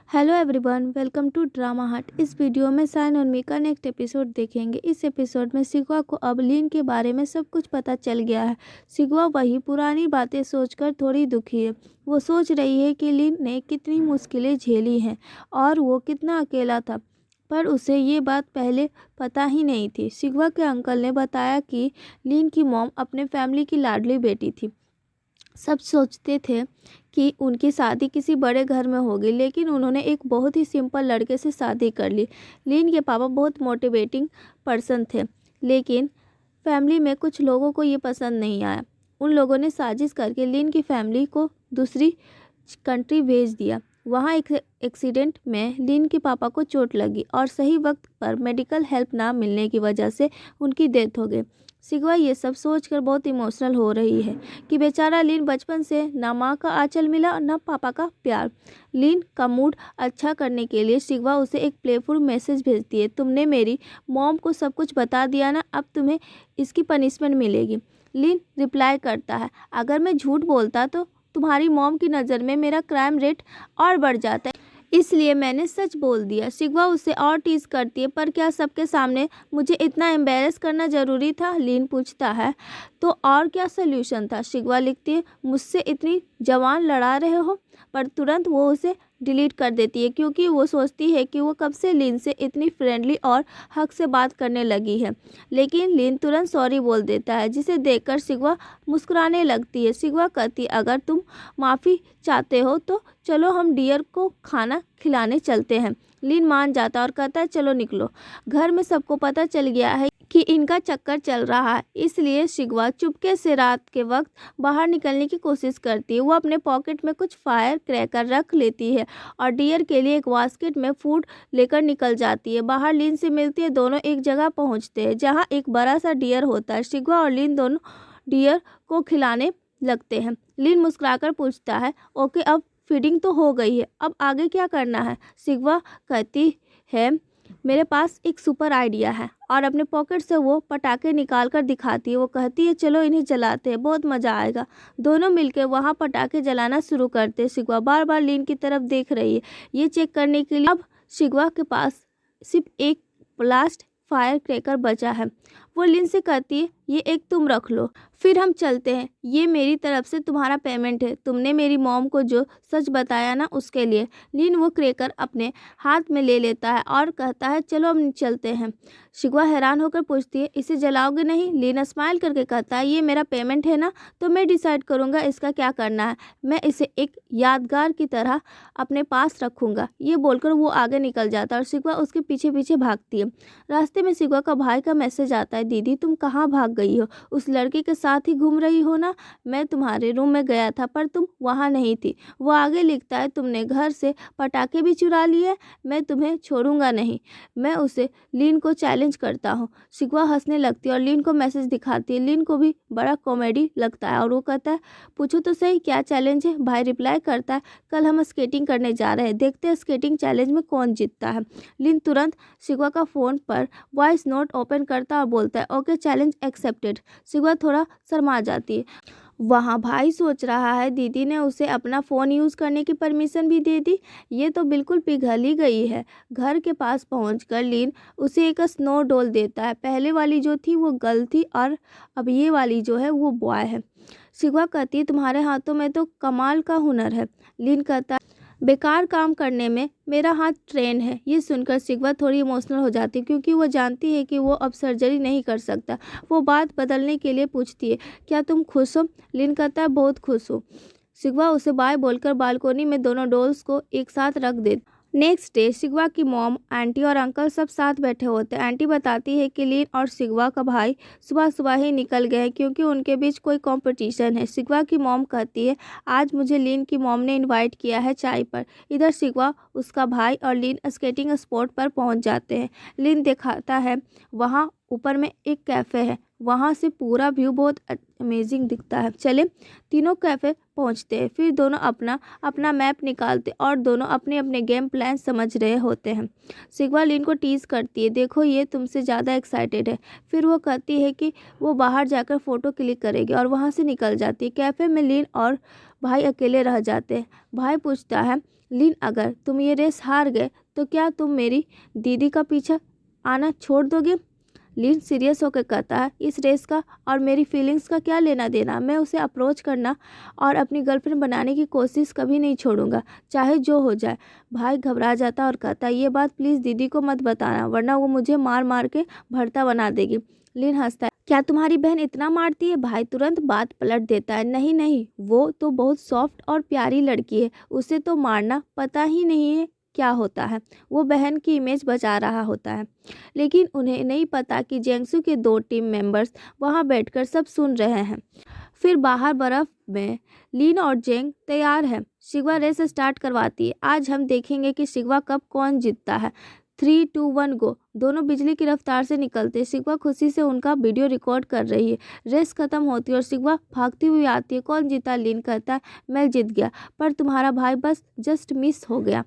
Hello everyone, welcome to drama hut. इस video में sign और मी का नेक्स्ट एपिसोड देखेंगे। इस एपिसोड में सिगवा को अब लीन के बारे में सब कुछ पता चल गया है। सिगवा वही पुरानी बातें सोचकर थोड़ी दुखी है। वो सोच रही है कि लीन ने कितनी मुश्किलें झेली हैं और वो कितना अकेला था, पर उसे ये बात पहले पता ही नहीं थी। सिगवा के अंकल ने बताया कि लीन की मॉम अपने फैमिली की लाडली बेटी थी। सब सोचते थे कि उनकी शादी किसी बड़े घर में होगी, लेकिन उन्होंने एक बहुत ही सिंपल लड़के से शादी कर ली। लीन के पापा बहुत मोटिवेटिंग पर्सन थे, लेकिन फैमिली में कुछ लोगों को ये पसंद नहीं आया। उन लोगों ने साजिश करके लीन की फैमिली को दूसरी कंट्री भेज दिया। वहाँ एक एक्सीडेंट में लीन के पापा को चोट लगी और सही वक्त पर मेडिकल हेल्प ना मिलने की वजह से उनकी डेथ हो गई। सिगवा ये सब सोचकर बहुत इमोशनल हो रही है कि बेचारा लीन बचपन से ना माँ का आंचल मिला और ना पापा का प्यार। लीन का मूड अच्छा करने के लिए सिगवा उसे एक प्लेफुल मैसेज भेजती है, तुमने मेरी मॉम को सब कुछ बता दिया ना, अब तुम्हें इसकी पनिशमेंट मिलेगी। लीन रिप्लाई करता है, अगर मैं झूठ बोलता तो तुम्हारी मॉम की नज़र में मेरा क्राइम रेट और बढ़ जाता है, इसलिए मैंने सच बोल दिया। सिगवा उसे और टीज करती है, पर क्या सबके सामने मुझे इतना एम्बेरस करना ज़रूरी था? लीन पूछता है, तो और क्या सोल्यूशन था? सिगवा लिखती है, मुझसे इतनी जवान लड़ा रहे हो, पर तुरंत वो उसे डिलीट कर देती है क्योंकि वो सोचती है कि वो कब से लीन से इतनी फ्रेंडली और हक से बात करने लगी है। लेकिन लीन तुरंत सॉरी बोल देता है, जिसे देखकर सिगवा मुस्कुराने लगती है। सिगवा कहती है, अगर तुम माफ़ी चाहते हो तो चलो हम डियर को खाना खिलाने चलते हैं। लीन मान जाता और कहता है, चलो निकलो। घर में सबको पता चल गया है कि इनका चक्कर चल रहा है, इसलिए सिगवा चुपके से रात के वक्त बाहर निकलने की कोशिश करती है। वो अपने पॉकेट में कुछ फायर क्रैकर रख लेती है और डियर के लिए एक बास्केट में फूड लेकर निकल जाती है। बाहर लीन से मिलती है, दोनों एक जगह पहुंचते हैं जहां एक बड़ा सा डियर होता है। सिगवा और लीन दोनों डियर को खिलाने लगते हैं। लीन मुस्कुराकर पूछता है, ओके, अब फीडिंग तो हो गई है, अब आगे क्या करना है? सिगवा कहती है, मेरे पास एक सुपर आइडिया है, और अपने पॉकेट से वो पटाखे निकाल कर दिखाती है। वो कहती है, चलो इन्हें जलाते हैं, बहुत मज़ा आएगा। दोनों मिलकर वहाँ पटाखे जलाना शुरू करते हैं। सिगवा बार बार लीन की तरफ देख रही है, ये चेक करने के लिए अब सिगवा के पास सिर्फ एक ब्लास्ट फायर क्रैकर बचा है। वो लीन से कहती है, ये एक तुम रख लो, फिर हम चलते हैं, ये मेरी तरफ से तुम्हारा पेमेंट है, तुमने मेरी मॉम को जो सच बताया ना उसके लिए। लीन वो क्रैकर अपने हाथ में ले लेता है और कहता है, चलो हम चलते हैं। सिगवा हैरान होकर पूछती है, इसे जलाओगे नहीं? लीन स्माइल करके कहता है, ये मेरा पेमेंट है ना, तो मैं डिसाइड करूँगा इसका क्या करना है, मैं इसे एक यादगार की तरह अपने पास रखूँगा। ये बोलकर वो आगे निकल जाता है और सिगवा उसके पीछे पीछे भागती है। रास्ते में सिगवा का भाई का मैसेज आता है, दीदी तुम कहाँ भाग गई हो? उस लड़के के साथ ही घूम रही हो ना? मैं तुम्हारे रूम में गया था पर तुम वहाँ नहीं थी। वो आगे लिखता है, तुमने घर से पटाखे भी चुरा लिए, मैं तुम्हें छोड़ूंगा नहीं। मैं उसे लीन को चैलेंज करता हूँ। सिगवा हंसने लगती है और लीन को मैसेज दिखाती है। लीन को भी बड़ा कॉमेडी लगता है और वो कहता है, पूछो तो सही क्या चैलेंज है? भाई रिप्लाई करता है, कल हम स्केटिंग करने जा रहे हैं, देखते हैं स्केटिंग चैलेंज में कौन जीतता है। लीन तुरंत सिगवा का फ़ोन पर वॉइस नोट ओपन करता और बोलता है, ओके चैलेंज एक्सेप्टेड। सिगवा थोड़ा शर्मा जाती है। वहाँ भाई सोच रहा है, दीदी ने उसे अपना फ़ोन यूज़ करने की परमिशन भी दे दी, ये तो बिल्कुल पिघल ही गई है। घर के पास पहुंचकर लीन उसे एक स्नो डॉल देता है। पहले वाली जो थी वो गर्ल थी और अब ये वाली जो है वो बॉय है। सिगवा कहती है, तुम्हारे हाथों में तो कमाल का हुनर है। लीन कहता है, बेकार काम करने में मेरा हाथ ट्रेन है। ये सुनकर सिगवा थोड़ी इमोशनल हो जाती है क्योंकि वो जानती है कि वो अब सर्जरी नहीं कर सकता। वो बात बदलने के लिए पूछती है, क्या तुम खुश हो? लीन कहता है, बहुत खुश हूँ। सिगवा उसे बाय बोलकर बालकोनी में दोनों डॉल्स को एक साथ रख दे। नेक्स्ट डे सिगवा की मॉम, आंटी और अंकल सब साथ बैठे होते हैं। आंटी बताती है कि लीन और सिगवा का भाई सुबह सुबह ही निकल गए हैं क्योंकि उनके बीच कोई कंपटीशन है। सिगवा की मॉम कहती है, आज मुझे लीन की मॉम ने इनवाइट किया है चाय पर। इधर सिगवा, उसका भाई और लीन स्केटिंग स्पॉट पर पहुंच जाते हैं। लीन दिखाता है, वहाँ ऊपर में एक कैफ़े है, वहाँ से पूरा व्यू बहुत अमेजिंग दिखता है। चले तीनों कैफ़े पहुँचते हैं, फिर दोनों अपना अपना मैप निकालते और दोनों अपने अपने गेम प्लान समझ रहे होते हैं। सिगवा लीन को टीज़ करती है, देखो ये तुमसे ज़्यादा एक्साइटेड है। फिर वो कहती है कि वो बाहर जाकर फ़ोटो क्लिक करेगी और वहाँ से निकल जाती है। कैफ़े में लीन और भाई अकेले रह जाते हैं। भाई पूछता है, लीन, अगर तुम ये रेस हार गए तो क्या तुम मेरी दीदी का पीछा आना छोड़ दोगे? लीन सीरियस होकर कहता है, इस रेस का और मेरी फीलिंग्स का क्या लेना देना? मैं उसे अप्रोच करना और अपनी गर्लफ्रेंड बनाने की कोशिश कभी नहीं छोड़ूंगा, चाहे जो हो जाए। भाई घबरा जाता और कहता है, ये बात प्लीज़ दीदी को मत बताना, वरना वो मुझे मार मार के भरता बना देगी। लीन हंसता है, क्या तुम्हारी बहन इतना मारती है? भाई तुरंत बात पलट देता है, नहीं नहीं, वो तो बहुत सॉफ्ट और प्यारी लड़की है, उसे तो मारना पता ही नहीं है क्या होता है। वो बहन की इमेज बचा रहा होता है। लेकिन उन्हें नहीं पता कि जेंगसू के 2 टीम मेंबर्स वहां बैठकर सब सुन रहे हैं। फिर बाहर बर्फ में लीन और जेंग तैयार है। शिगवा रेस स्टार्ट करवाती है। आज हम देखेंगे कि शिगवा कब कौन जीतता है। 3, 2, 1 गो। दोनों बिजली की रफ्तार से निकलते। शिगवा खुशी से उनका वीडियो रिकॉर्ड कर रही है। रेस खत्म होती है और शिगवा भागती हुई आती है। कौन जीता? लीन कहता है, मैं जीत गया, पर तुम्हारा भाई बस जस्ट मिस हो गया।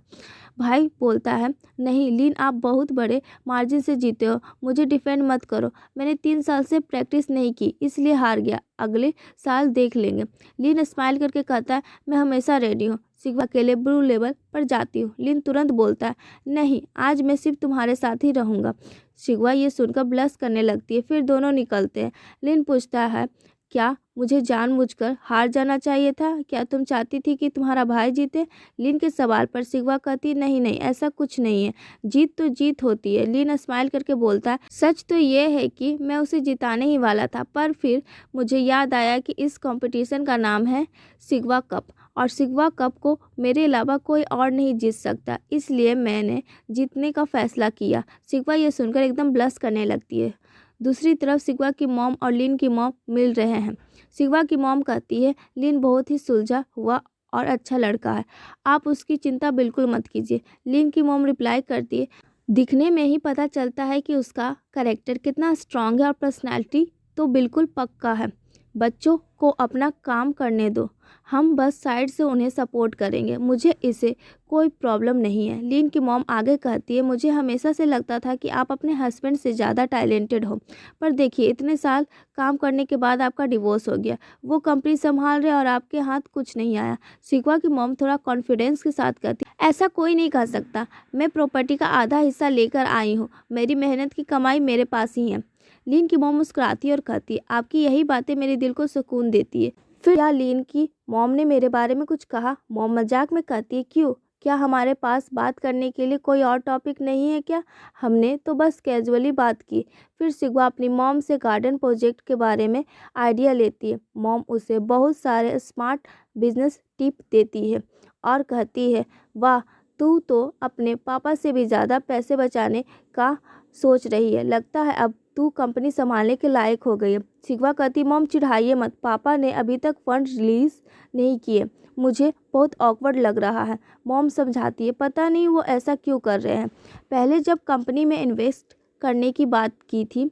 भाई बोलता है, नहीं लीन, आप बहुत बड़े मार्जिन से जीते हो, मुझे डिफेंड मत करो, मैंने 3 साल से प्रैक्टिस नहीं की इसलिए हार गया, अगले साल देख लेंगे। लीन स्माइल करके कहता है, मैं हमेशा रेडी हूँ। शिगवा अकेले ब्लू लेवल पर जाती हूँ। लीन तुरंत बोलता है, नहीं, आज मैं सिर्फ तुम्हारे साथ ही रहूँगा। शिगवा ये सुनकर ब्लश करने लगती है। फिर दोनों निकलते हैं। लीन पूछता है, क्या मुझे जानबूझकर हार जाना चाहिए था? क्या तुम चाहती थी कि तुम्हारा भाई जीते? लीन के सवाल पर शिगवा कहती, नहीं नहीं, ऐसा कुछ नहीं है, जीत तो जीत होती है। लीन स्माइल करके बोलता है, सच तो ये है कि मैं उसे जिताने ही वाला था, पर फिर मुझे याद आया कि इस कंपटीशन का नाम है शिगवा कप, और शिगवा कप को मेरे अलावा कोई और नहीं जीत सकता, इसलिए मैंने जीतने का फैसला किया। शिगवा ये सुनकर एकदम ब्लश करने लगती है। दूसरी तरफ शिगवा की मॉम और लीन की मॉम मिल रहे हैं। शिगवा की मॉम कहती है, लीन बहुत ही सुलझा हुआ और अच्छा लड़का है, आप उसकी चिंता बिल्कुल मत कीजिए। लीन की मॉम रिप्लाई करती है, दिखने में ही पता चलता है कि उसका कैरेक्टर कितना स्ट्रांग है और पर्सनैलिटी तो बिल्कुल पक्का है। बच्चों को अपना काम करने दो, हम बस साइड से उन्हें सपोर्ट करेंगे, मुझे इससे कोई प्रॉब्लम नहीं है। लीन की मॉम आगे कहती है, मुझे हमेशा से लगता था कि आप अपने हस्बैंड से ज़्यादा टैलेंटेड हो, पर देखिए इतने साल काम करने के बाद आपका डिवोर्स हो गया, वो कंपनी संभाल रहे और आपके हाथ कुछ नहीं आया। शिगवा की मॉम थोड़ा कॉन्फिडेंस के साथ कहती है, ऐसा कोई नहीं कह सकता, मैं प्रॉपर्टी का आधा हिस्सा लेकर आई हूँ, मेरी मेहनत की कमाई मेरे पास ही है। लीन की मॉम मुस्कुराती है और कहती है, आपकी यही बातें मेरे दिल को सुकून देती है। फिर क्या लीन की मॉम ने मेरे बारे में कुछ कहा? मॉम मजाक में कहती है, क्यों, क्या हमारे पास बात करने के लिए कोई और टॉपिक नहीं है क्या? हमने तो बस कैजुअली बात की। फिर शिगवा अपनी मॉम से गार्डन प्रोजेक्ट के बारे में आइडिया लेती है। मॉम उसे बहुत सारे स्मार्ट बिजनेस टिप देती है और कहती है, वाह, तू तो अपने पापा से भी ज़्यादा पैसे बचाने का सोच रही है, लगता है अब तू कंपनी संभालने के लायक हो गई है। शिगवा कहती, मॉम चिढ़ाइए मत, पापा ने अभी तक फंड रिलीज नहीं किए, मुझे बहुत ऑकवर्ड लग रहा है। मॉम समझाती है, पता नहीं वो ऐसा क्यों कर रहे हैं, पहले जब कंपनी में इन्वेस्ट करने की बात की थी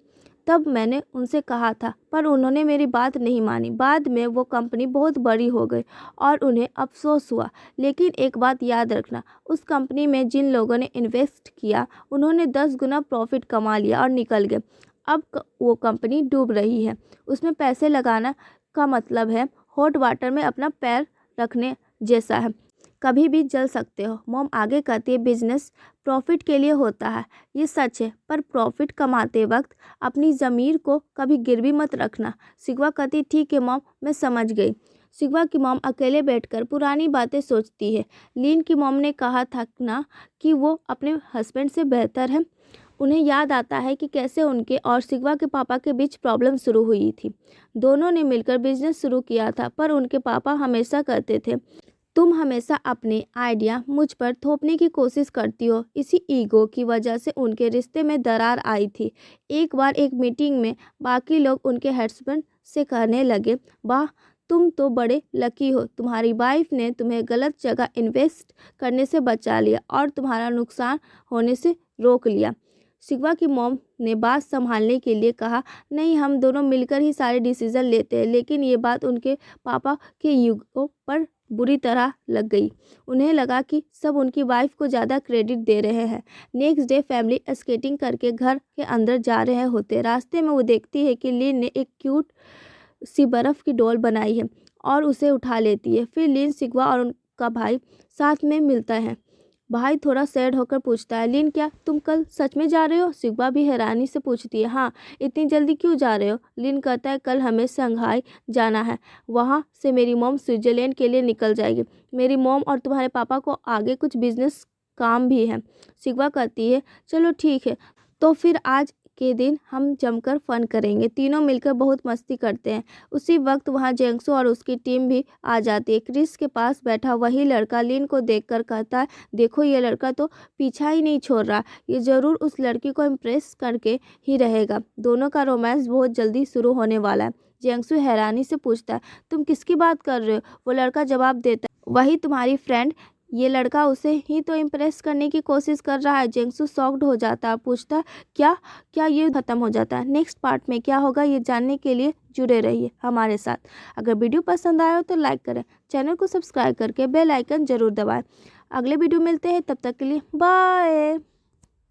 तब मैंने उनसे कहा था, पर उन्होंने मेरी बात नहीं मानी, बाद में वो कंपनी बहुत बड़ी हो गई और उन्हें अफसोस हुआ। लेकिन एक बात याद रखना, उस कंपनी में जिन लोगों ने इन्वेस्ट किया उन्होंने 10 गुना प्रॉफिट कमा लिया और निकल गए। अब वो कंपनी डूब रही है, उसमें पैसे लगाना का मतलब है हॉट वाटर में अपना पैर रखने जैसा है, कभी भी जल सकते हो। मॉम आगे कहती है, बिजनेस प्रॉफिट के लिए होता है, ये सच है, पर प्रॉफिट कमाते वक्त अपनी ज़मीर को कभी गिरवी मत रखना। शिगवा कहती, ठीक है मॉम, मैं समझ गई। शिगवा की मॉम अकेले बैठकर पुरानी बातें सोचती है। लीन की मॉम ने कहा था ना कि वो अपने हस्बैंड से बेहतर है। उन्हें याद आता है कि कैसे उनके और शिगवा के पापा के बीच प्रॉब्लम शुरू हुई थी। दोनों ने मिलकर बिजनेस शुरू किया था, पर उनके पापा हमेशा कहते थे, तुम हमेशा अपने आइडिया मुझ पर थोपने की कोशिश करती हो। इसी ईगो की वजह से उनके रिश्ते में दरार आई थी। एक बार एक मीटिंग में बाकी लोग उनके हस्बैंड से कहने लगे, वाह, तुम तो बड़े लकी हो, तुम्हारी वाइफ ने तुम्हें गलत जगह इन्वेस्ट करने से बचा लिया और तुम्हारा नुकसान होने से रोक लिया। शिगवा की मॉम ने बात संभालने के लिए कहा, नहीं, हम दोनों मिलकर ही सारे डिसीजन लेते हैं। लेकिन ये बात उनके पापा के ईगो पर बुरी तरह लग गई। उन्हें लगा कि सब उनकी वाइफ को ज़्यादा क्रेडिट दे रहे हैं। नेक्स्ट डे फैमिली स्केटिंग करके घर के अंदर जा रहे होते। रास्ते में वो देखती है कि लीन ने एक क्यूट सी बर्फ़ की डॉल बनाई है और उसे उठा लेती है। फिर लीन शिगवा और का भाई साथ में मिलता है। भाई थोड़ा सैड होकर पूछता है, लिन क्या तुम कल सच में जा रहे हो? सिग्वा भी हैरानी से पूछती है, हाँ, इतनी जल्दी क्यों जा रहे हो? लिन कहता है, कल हमें शंघाई जाना है, वहाँ से मेरी मॉम स्विट्जरलैंड के लिए निकल जाएगी। मेरी मॉम और तुम्हारे पापा को आगे कुछ बिजनेस काम भी है। सिग्वा कहती है, चलो ठीक है, तो फिर आज के दिन हम जमकर फन करेंगे। तीनों मिलकर बहुत मस्ती करते हैं। उसी वक्त वहाँ जेंगसू और उसकी टीम भी आ जाती है। क्रिस के पास बैठा वही लड़का लिन को देखकर कहता है, देखो ये लड़का तो पीछा ही नहीं छोड़ रहा, ये जरूर उस लड़की को इम्प्रेस करके ही रहेगा। दोनों का रोमांस बहुत जल्दी शुरू होने वाला है। जेंगसू हैरानी से पूछता है, तुम किसकी बात कर रहे हो? वो लड़का जवाब देता है, वही तुम्हारी फ्रेंड, ये लड़का उसे ही तो इम्प्रेस करने की कोशिश कर रहा है। जेंगसू शॉक्ड हो जाता है, पूछता है, क्या क्या ये खत्म हो जाता है? नेक्स्ट पार्ट में क्या होगा ये जानने के लिए जुड़े रहिए हमारे साथ। अगर वीडियो पसंद आया हो तो लाइक करें, चैनल को सब्सक्राइब करके बेल आइकन जरूर दबाएं। अगले वीडियो मिलते हैं, तब तक के लिए बाय।